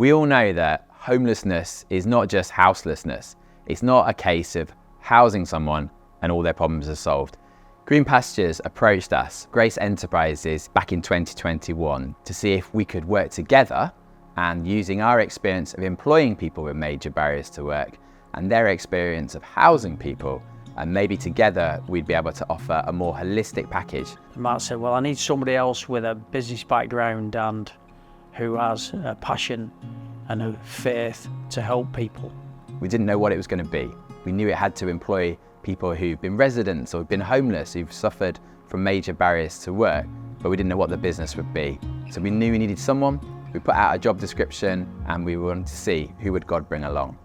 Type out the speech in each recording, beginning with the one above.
We all know that homelessness is not just houselessness. It's not a case of housing someone and all their problems are solved. Green Pastures approached us, Grace Enterprises, back in 2021 to see if we could work together and using our experience of employing people with major barriers to work and their experience of housing people, and maybe together we'd be able to offer a more holistic package. Matt said, well, I need somebody else with a business background and who has a passion and a faith to help people. We didn't know what it was going to be. We knew it had to employ people who've been residents or been homeless, who've suffered from major barriers to work, but we didn't know what the business would be. So we knew we needed someone. We put out a job description and we wanted to see who would God bring along.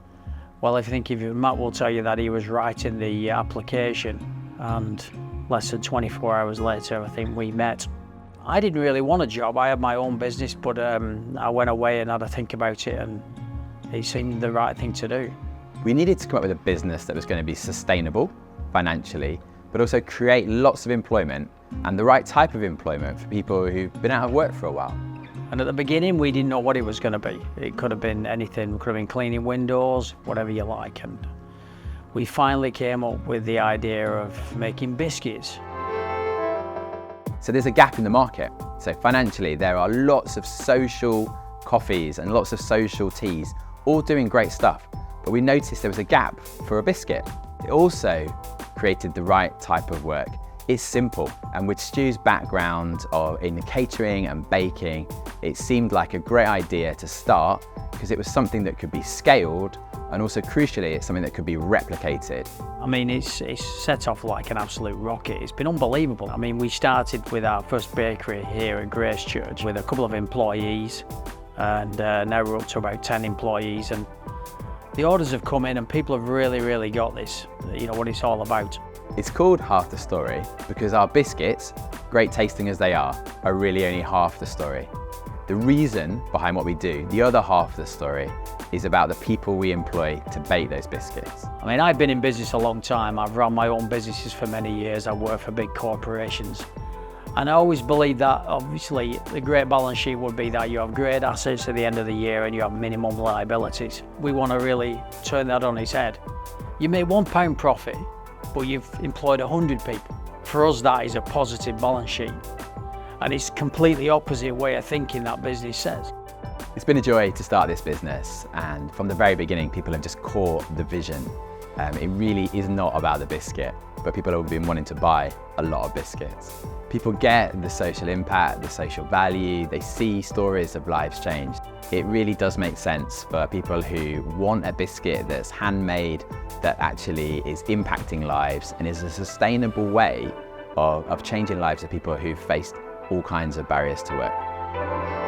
Well, Matt will tell you that he was writing the application and less than 24 hours later, I think we met. I didn't really want a job. I had my own business, but I went away and had a think about it and it seemed the right thing to do. We needed to come up with a business that was going to be sustainable financially, but also create lots of employment and the right type of employment for people who've been out of work for a while. And at the beginning, we didn't know what it was going to be. It could have been anything. It could have been cleaning windows, whatever you like. And we finally came up with the idea of making biscuits. So there's a gap in the market. So financially, there are lots of social coffees and lots of social teas, all doing great stuff. But we noticed there was a gap for a biscuit. It also created the right type of work. It's simple, and with Stu's background in catering and baking, it seemed like a great idea to start because it was something that could be scaled, and also crucially, it's something that could be replicated. I mean, it's set off like an absolute rocket. It's been unbelievable. I mean, we started with our first bakery here at Grace Church with a couple of employees, and now we're up to about 10 employees, and the orders have come in and people have really got this, what it's all about. It's called Half the Story because our biscuits, great tasting as they are really only half the story. The reason behind what we do, the other half of the story, is about the people we employ to bake those biscuits. I mean, I've been in business a long time. I've run my own businesses for many years. I've worked for big corporations. And I always believe that, obviously, the great balance sheet would be that you have great assets at the end of the year and you have minimum liabilities. We want to really turn that on its head. You make £1 profit, but you've employed 100 people. For us, that is a positive balance sheet. And it's completely opposite way of thinking that business says. It's been a joy to start this business, and from the very beginning, people have just caught the vision. It really is not about the biscuit, but people have been wanting to buy a lot of biscuits. People get the social impact, the social value, they see stories of lives changed. It really does make sense for people who want a biscuit that's handmade, that actually is impacting lives and is a sustainable way of changing lives of people who've faced all kinds of barriers to work.